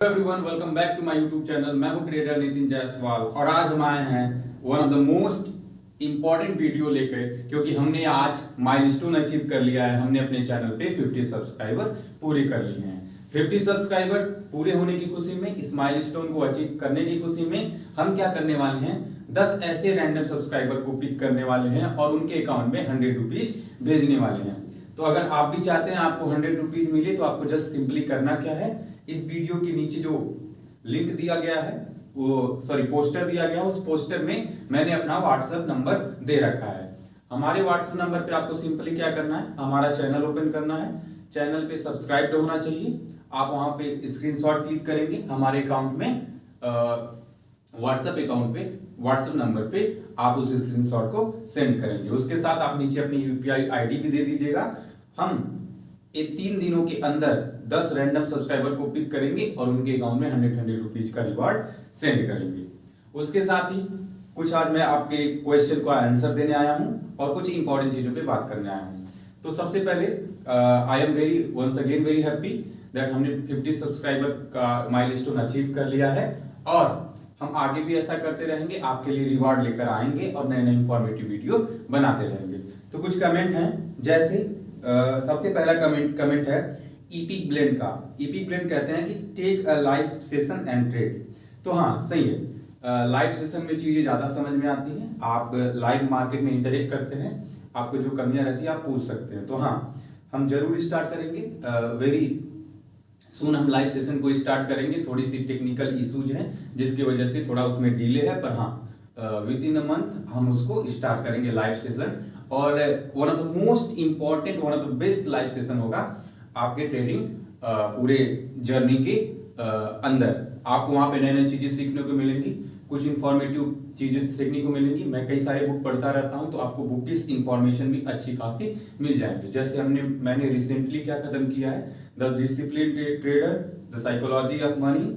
Everyone, welcome back to my YouTube channel. मैं हूं trader Nitin Jaiswal और आज हम आए हैं one of the most important video लेकर, क्योंकि हमने आज माइलस्टोन अचीव कर लिया है। हमने अपने चैनल पे 50 सब्सक्राइबर पूरे कर लिए हैं। 50 सब्सक्राइबर पूरे होने की खुशी में, इस माइलस्टोन को अचीव करने की खुशी में हम क्या करने वाले हैं, 10 ऐसे रैंडम सब्सक्राइबर को पिक करने वाले हैं और उनके अकाउंट में 100 रुपीज भेजने वाले हैं। तो अगर आप भी चाहते हैं आपको 100 रुपीज मिले, तो आपको जस्ट सिंपली करना क्या है, इस वीडियो के नीचे जो लिंक दिया गया है, पोस्टर दिया गया है, उस पोस्टर में मैंने अपना व्हाट्सएप नंबर दे रखा है। हमारे व्हाट्सएप नंबर पे आपको सिंपली क्या करना है, हमारा चैनल ओपन करना है। चैनल पे सब्सक्राइब होना चाहिए। आप वहां पे स्क्रीनशॉट क्लिक करेंगे, हमारे अकाउंट में व्हाट्सएप अकाउंट पे, व्हाट्सएप नंबर पे आप उस स्क्रीनशॉट को सेंड करेंगे। उसके साथ आप नीचे अपनी यूपीआई आईडी भी दे दीजिएगा। हम ये 3 दिनों के अंदर 10 रैंडम सब्सक्राइबर को पिक करेंगे और उनके अकाउंट में 100 रुपीज का रिवार्ड सेंड करेंगे। उसके साथ ही कुछ आज मैं आपके क्वेश्चन का आंसर देने आया हूं और कुछ इंपॉर्टेंट चीजों पे बात करने आया हूं। तो सबसे पहले I am once again very happy that हमने 50 सब्सक्राइबर का माइलस्टोन अचीव कर लिया है और हम आगे भी ऐसा करते रहेंगे, आपके लिए रिवार्ड लेकर आएंगे और नए नए इंफॉर्मेटिव वीडियो बनाते रहेंगे। तो कुछ कमेंट हैं, जैसे सबसे पहला कमेंट है ईपिक ब्लेंड का। ईपिक ब्लेंड कहते हैं कि take a live session and trade. तो हाँ, सही है, लाइव सेशन में चीजें ज्यादा समझ में आती हैं। आप लाइव मार्केट में इंटरेक्ट करते हैं, आपको जो कमियां रहती है आप पूछ सकते हैं। तो हाँ, हम जरूर स्टार्ट करेंगे, वेरी सून हम लाइव सेशन को स्टार्ट करेंगे। थोड़ी सी टेक्निकल इश्यूज हैं जिसकी वजह से थोड़ा उसमें डिले है, पर हाँ विद इन अ मंथ हम उसको स्टार्ट करेंगे लाइव सेशन। और one of the most important, one of the best live session होगा आपके ट्रेडिंग पूरे जर्नी के अंदर। आपको वहां पे नई नई चीजें सीखने को मिलेंगी, कुछ इंफॉर्मेटिव चीजें सीखने को मिलेंगी। मैं कई सारे बुक पढ़ता रहता हूं, तो आपको बुक की इंफॉर्मेशन भी अच्छी खासी मिल जाएंगी। जैसे मैंने रिसेंटली क्या खत्म किया है, the discipline trader, the psychology of money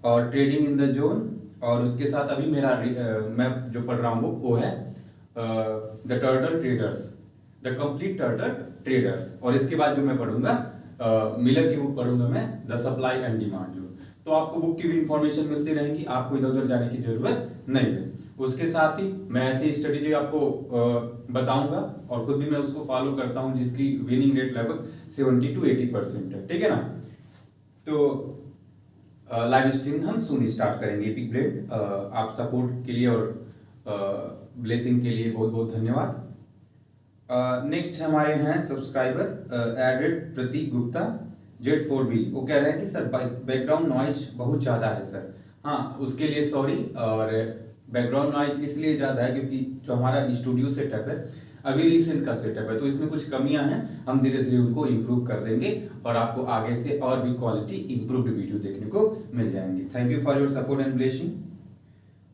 और ट्रेडिंग इन द जोन। और उसके साथ अभी मैं जो पढ़ रहा हूँ बुक, वो है the turtle traders, the complete turtle traders. और इसके बाद जो मैं पढ़ूंगा मिलर की बुक पढ़ूंगा मैं, the supply and demand zone. तो आपको बुक की भी इंफॉर्मेशन मिलती रहेंगी, आपको इधर उधर जाने की जरूरत नहीं है। उसके साथ ही मैं ऐसी स्ट्रेटेजी आपको बताऊंगा और खुद भी मैं उसको फॉलो करता हूं, जिसकी विनिंग रेट लगभग 70 to 80% है। ठीक है ना। तो लाइव स्ट्रीम हम सुन स्टार्ट करेंगे। एपिक ब्लेंड, आप सपोर्ट के लिए और ब्लेसिंग के लिए बहुत बहुत धन्यवाद। नेक्स्ट हमारे हैं सब्सक्राइबर एडेड प्रतीक गुप्ता Z4V। वो कह रहे हैं कि सर बैकग्राउंड नॉइज बहुत ज़्यादा है सर। हाँ, उसके लिए सॉरी। और बैकग्राउंड नॉइज इसलिए ज़्यादा है क्योंकि जो हमारा स्टूडियो सेटअप है, अभी रिसेंट का सेटअप है, तो इसमें कुछ कमियां हैं। हम धीरे धीरे उनको इम्प्रूव कर देंगे और आपको आगे से और भी क्वालिटी इम्प्रूव्ड वीडियो देखने को मिल जाएंगे। Thank you for your support and blessing.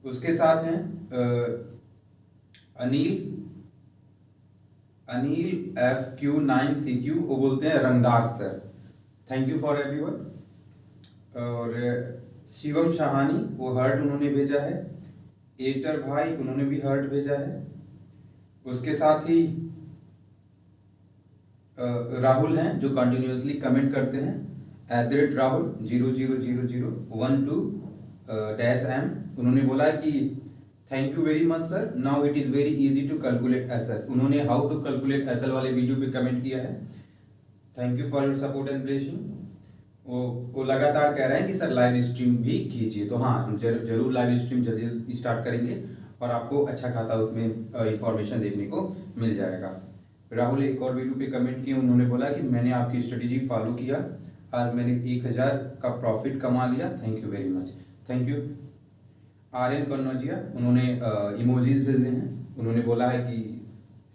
उसके साथ हैं अनिल FQ9CQ, वो बोलते हैं रंगदार sir, thank you for everyone. और शिवम शाहानी, वो हर्ट उन्होंने भेजा है। एटर भाई, उन्होंने भी हर्ट भेजा है। उसके साथ ही राहुल हैं जो कंटिन्यूअसली कमेंट करते हैं, @राहुल 000012-m। उन्होंने बोला है कि thank you very much sir, now it is very easy to calculate SL. उन्होंने हाउ टू कैलकुलेट एसएल वाले वीडियो पे कमेंट किया है। Thank you for your support and blessing. वो लगातार कह रहे हैं कि सर लाइव स्ट्रीम भी कीजिए। तो हाँ, हम जरूर लाइव स्ट्रीम जल्दी स्टार्ट करेंगे और आपको अच्छा खासा उसमें इंफॉर्मेशन देखने को मिल जाएगा। राहुल एक और वीडियो पे कमेंट किए, उन्होंने बोला कि मैंने आपकी स्ट्रेटेजी फॉलो किया, आज मैंने 1000 का प्रॉफिट कमा लिया, thank you very much. Thank you. RN Kannaujia, उन्होंने इमोजीज भेजे हैं। उन्होंने बोला है कि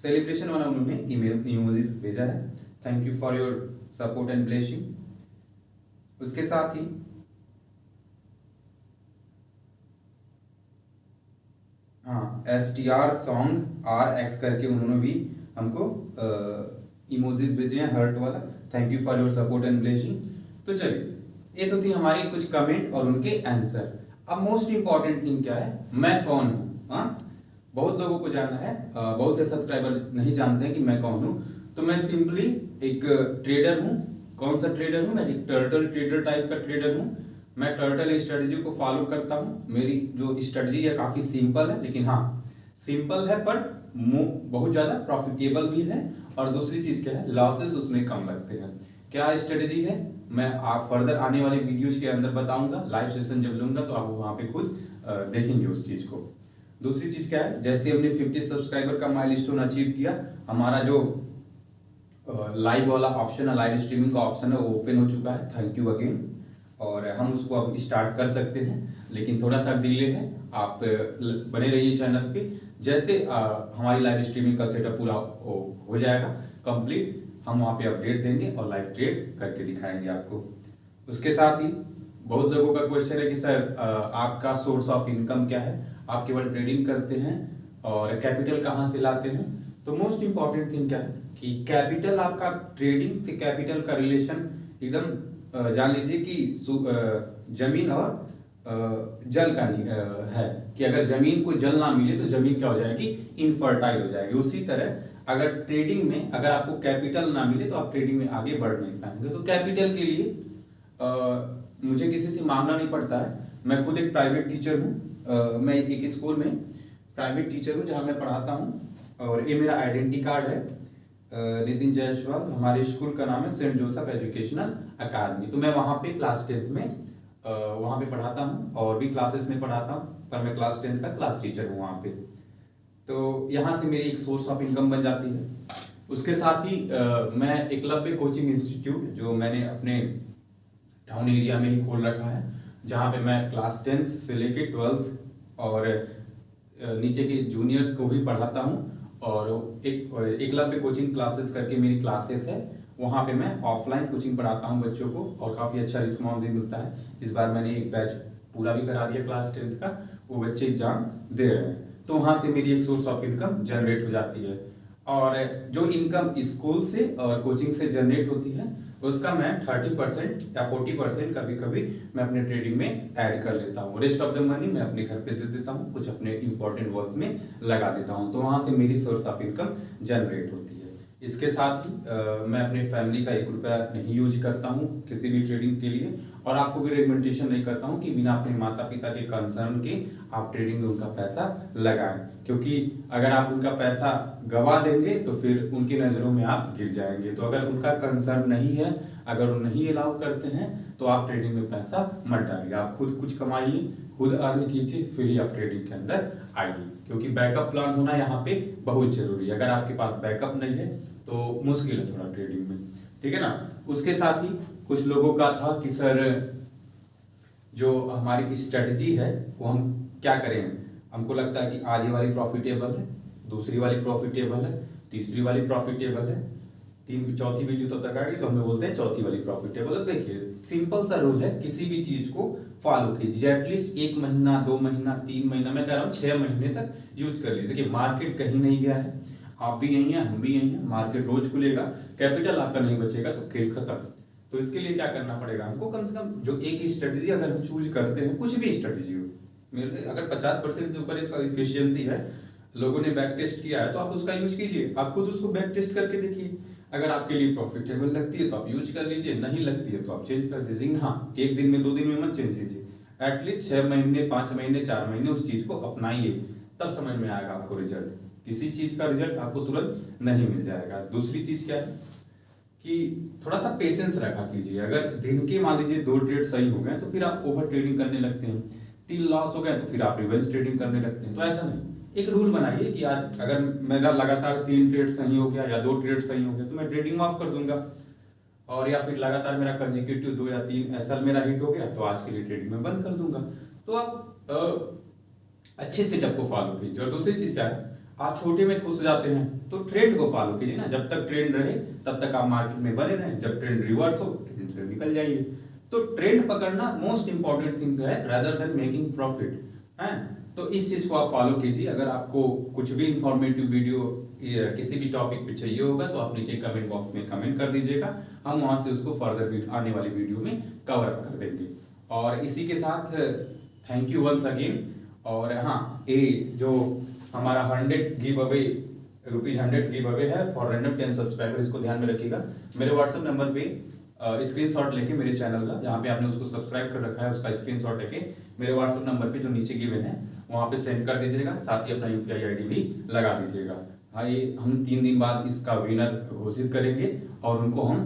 सेलिब्रेशन वाला उन्होंने इमोजीज भेजा है। Thank you for your support and blessing. उसके साथ ही हाँ, STR सॉन्ग RX करके उन्होंने भी हमको इमोजीज भेजे हैं हर्ट वाला। Thank you for your support and blessing. तो चलिए, ये तो थी हमारी कुछ कमेंट और उनके आंसर। अब मोस्ट इंपॉर्टेंट थिंग क्या है, मैं कौन हूँ। हाँ, बहुत लोगों को जानना है, बहुत से सब्सक्राइबर नहीं जानते हैं कि मैं कौन हूँ। तो मैं सिंपली एक ट्रेडर हूँ। कौन सा ट्रेडर हूँ मैं? एक टर्टल ट्रेडर टाइप का ट्रेडर हूँ। मैं टर्टल स्ट्रेटजी को फॉलो करता हूँ। मेरी जो स्ट्रेटजी है काफ़ी सिंपल है, लेकिन हाँ सिंपल है पर बहुत ज़्यादा प्रॉफिटेबल भी है। और दूसरी चीज़ क्या है, लॉसेस उसमें कम लगते हैं। क्या स्ट्रेटजी है मैं आप फर्दर आने वाले वीडियोज के अंदर बताऊंगा। लाइव सेशन जब लूंगा तो आप वहाँ पे खुद देखेंगे उस चीज़ को। दूसरी चीज़ क्या है, जैसे हमने 50 सब्सक्राइबर का माइलस्टोन अचीव किया, हमारा जो लाइव वाला ऑप्शन है, लाइव स्ट्रीमिंग का ऑप्शन है, वो ओपन हो चुका है। Thank you again. और हम उसको अब स्टार्ट कर सकते हैं, लेकिन थोड़ा सा डिले है। आप बने रहिए चैनल पे। जैसे हमारी लाइव स्ट्रीमिंग का सेटअप पूरा हो जाएगा कंप्लीट, हम वहाँ पे अपडेट देंगे और लाइव ट्रेड करके दिखाएंगे आपको। उसके साथ ही बहुत लोगों का क्वेश्चन है कि सर आपका सोर्स ऑफ इनकम क्या है, आप केवल ट्रेडिंग करते हैं और कैपिटल कहाँ से लाते हैं। तो मोस्ट इंपॉर्टेंट थिंग क्या है कि कैपिटल आपका, ट्रेडिंग से कैपिटल का रिलेशन एकदम जान लीजिए कि जमीन और जल का है कि अगर जमीन को जल ना मिले तो जमीन क्या हो जाएगी, इनफर्टाइल हो जाएगी। उसी तरह अगर ट्रेडिंग में अगर आपको कैपिटल ना मिले तो आप ट्रेडिंग में आगे बढ़ नहीं पाएंगे। तो कैपिटल के लिए मुझे किसी से मांगना नहीं पड़ता है। मैं खुद एक प्राइवेट टीचर हूँ। मैं एक स्कूल में प्राइवेट टीचर हूँ जहाँ मैं पढ़ाता हूँ। और ये मेरा आइडेंटिटी कार्ड है, नितिन जायसवाल। हमारे स्कूल का नाम है सेंट जोसेफ एजुकेशनल अकादमी। तो मैं वहाँ पे क्लास 10th में वहाँ पे पढ़ाता हूँ और भी क्लासेस में पढ़ाता हूँ, पर मैं क्लास 10th का क्लास टीचर हूँ वहाँ पे। तो यहाँ से मेरी एक सोर्स ऑफ इनकम बन जाती है। उसके साथ ही मैं एकलव्य कोचिंग इंस्टीट्यूट जो मैंने अपने टाउन एरिया में ही खोल रखा है, जहाँ पे मैं क्लास 10th से लेके 12th और नीचे के जूनियर्स को भी पढ़ाता हूँ। और एक एकलव्य कोचिंग क्लासेस करके मेरी क्लासेस है, वहाँ पे मैं ऑफलाइन कोचिंग पढ़ाता हूँ बच्चों को और काफ़ी अच्छा रिस्पॉन्स भी मिलता है। इस बार मैंने एक बैच पूरा भी करा दिया क्लास 10th का, वो बच्चे एग्जाम दे रहे हैं। तो वहाँ से मेरी एक सोर्स ऑफ इनकम जनरेट हो जाती है। और जो इनकम स्कूल से और कोचिंग से जनरेट होती है उसका मैं 30% या 40% कभी कभी मैं अपने ट्रेडिंग में ऐड कर लेता हूँ। रेस्ट ऑफ द मनी मैं अपने घर पे दे देता हूँ, कुछ अपने इंपॉर्टेंट वर्क्स में लगा देता हूँ। तो वहाँ से मेरी सोर्स ऑफ इनकम जनरेट होती है। इसके साथ ही मैं अपने फैमिली का 1 रुपया नहीं यूज करता हूँ किसी भी ट्रेडिंग के लिए। और आपको भी रिकमेंडेशन नहीं करता हूँ कि बिना अपने माता पिता के कंसर्न के आप ट्रेडिंग में उनका पैसा लगाएं, क्योंकि अगर आप उनका पैसा गवा देंगे तो फिर उनकी नज़रों में आप गिर जाएंगे। तो अगर उनका कंसर्न नहीं है, अगर वो नहीं अलाउ करते हैं, तो आप ट्रेडिंग में पैसा मत डालिए। आप खुद कुछ कमाइए, खुद अर्न कीजिए, फिर ही आप ट्रेडिंग के अंदर आइए, क्योंकि बैकअप प्लान होना यहाँ पे बहुत जरूरी है। अगर आपके पास बैकअप नहीं है तो मुश्किल है थोड़ा ट्रेडिंग में, ठीक है ना। उसके साथ ही कुछ लोगों का था कि सर जो हमारी स्ट्रेटजी है वो हम क्या करें। हमको लगता है कि आज ये वाली प्रॉफिटेबल है, दूसरी वाली प्रॉफिटेबल है, तीसरी वाली प्रॉफिटेबल है, चौथी वीडियो तब तक आ गई तो हमें बोलते हैं चौथी वाली प्रॉफिटेबल है। देखिए सिंपल सा रूल है, किसी भी चीज को फॉलो कीजिए। एटलीस्ट 1 महीना, 2 महीना, 3 महीना, मैं कह रहा हूँ 6 महीने तक यूज कर लीजिए। देखिए मार्केट कहीं नहीं गया है, आप भी यही हैं, हम भी यही हैं। मार्केट रोज खुलेगा, कैपिटल आपका नहीं बचेगा तो खेल खत्म। तो इसके लिए क्या करना पड़ेगा हमको, कम से कम जो एक स्ट्रेटजी अगर हम चूज करते हैं, कुछ भी स्ट्रेटजी हो, अगर 50% से ऊपर इसका इफिशियंसी है, लोगों ने बैक टेस्ट किया है, तो आप उसका यूज कीजिए। आप खुद उसको बैक टेस्ट करके देखिए, अगर आपके लिए प्रॉफिटेबल लगती है तो आप यूज कर लीजिए, नहीं लगती है तो आप चेंज कर दीजिए। हाँ, 1 दिन में 2 दिन में मत चेंज कीजिए, एटलीस्ट 6 महीने, 5 महीने, 4 महीने उस चीज को अपनाइए, तब समझ में आएगा आपको रिजल्ट। किसी चीज का रिजल्ट आपको तुरंत नहीं मिल जाएगा। दूसरी चीज क्या है कि थोड़ा सा पेशेंस रखा कीजिए। अगर दिन के मान लीजिए 2 ट्रेड सही हो गए तो फिर आप ओवर ट्रेडिंग करने लगते हैं, 3 लॉस हो गए तो फिर आप रिवर्स ट्रेडिंग करने लगते हैं। तो ऐसा नहीं, एक रूल बनाइए कि आज अगर मेरा लगातार 3 ट्रेड सही हो गया या 2 ट्रेड सही हो गया तो मैं ट्रेडिंग ऑफ कर दूंगा। और या फिर लगातार मेरा कंसेक्यूटिव 2 या 3 एसएल मेरा हिट हो गया तो आज के लिए ट्रेडिंग में बंद कर दूंगा। तो आप अच्छे सेटअप को फॉलो कीजिए। और दूसरी चीज क्या है, आप छोटे में खुश जाते हैं तो ट्रेंड को फॉलो कीजिए ना। जब तक ट्रेंड रहे तब तक आप मार्केट में बने रहें, जब ट्रेंड रिवर्स हो ट्रेंड से निकल जाइए। तो ट्रेंड पकड़ना मोस्ट इंपॉर्टेंट थिंग है रादर देन मेकिंग प्रॉफिट है। तो इस चीज को आप फॉलो कीजिए। अगर आपको कुछ भी इंफॉर्मेटिव वीडियो किसी भी टॉपिक पे चाहिए होगा तो आप नीचे कमेंट बॉक्स में कमेंट कर दीजिएगा, हम वहां से उसको फर्दर आने वाली वीडियो में कवर अप कर देंगे। और इसी के साथ थैंक यू वंस अगेन। और हाँ, ये जो हमारा 100 गिव अवे ₹100 गिव अवे है फॉर रैंडम 10 सब्सक्राइबर, इसको ध्यान में रखिएगा। मेरे व्हाट्सएप नंबर पे स्क्रीनशॉट लेके मेरे चैनल का, जहाँ पे आपने उसको सब्सक्राइब कर रखा है, उसका स्क्रीनशॉट लेके मेरे व्हाट्सएप नंबर पे जो नीचे गिवन है वहाँ पे सेंड कर दीजिएगा। साथ ही अपना यूपीआई आईडी भी लगा दीजिएगा। हाँ, ये हम 3 दिन बाद इसका विनर घोषित करेंगे और उनको हम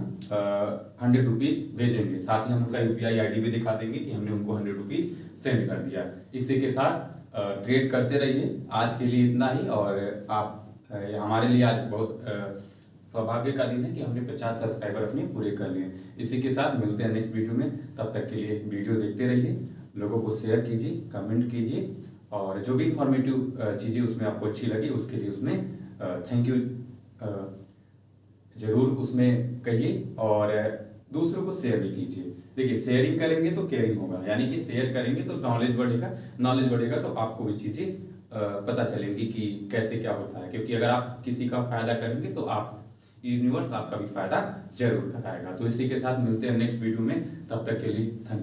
100 रुपीज भेजेंगे। साथ ही हम उनका यूपीआई आईडी भी दिखा देंगे कि हमने उनको 100 रुपीज सेंड कर दिया। इसी के साथ ट्रेड करते रहिए। आज के लिए इतना ही। और आप हमारे लिए आज बहुत सौभाग्य का दिन है कि हमने 50 सब्सक्राइबर अपने पूरे कर लिए। इसी के साथ मिलते हैं नेक्स्ट वीडियो में। तब तक के लिए वीडियो देखते रहिए, लोगों को शेयर कीजिए, कमेंट कीजिए, और जो भी इंफॉर्मेटिव चीज़ें उसमें आपको अच्छी लगी उसके लिए उसमें थैंक यू जरूर उसमें कहिए, और दूसरों को शेयर भी कीजिए। देखिए, शेयरिंग करेंगे तो केयरिंग होगा, यानी कि शेयर करेंगे तो नॉलेज बढ़ेगा, नॉलेज बढ़ेगा तो आपको भी चीज़ें पता चलेंगी कि कैसे क्या होता है। क्योंकि अगर आप किसी का फायदा करेंगे तो आप यूनिवर्स आपका भी फायदा जरूर कराएगा। तो इसी के साथ मिलते हैं नेक्स्ट वीडियो में। तब तक के लिए धन्यवाद।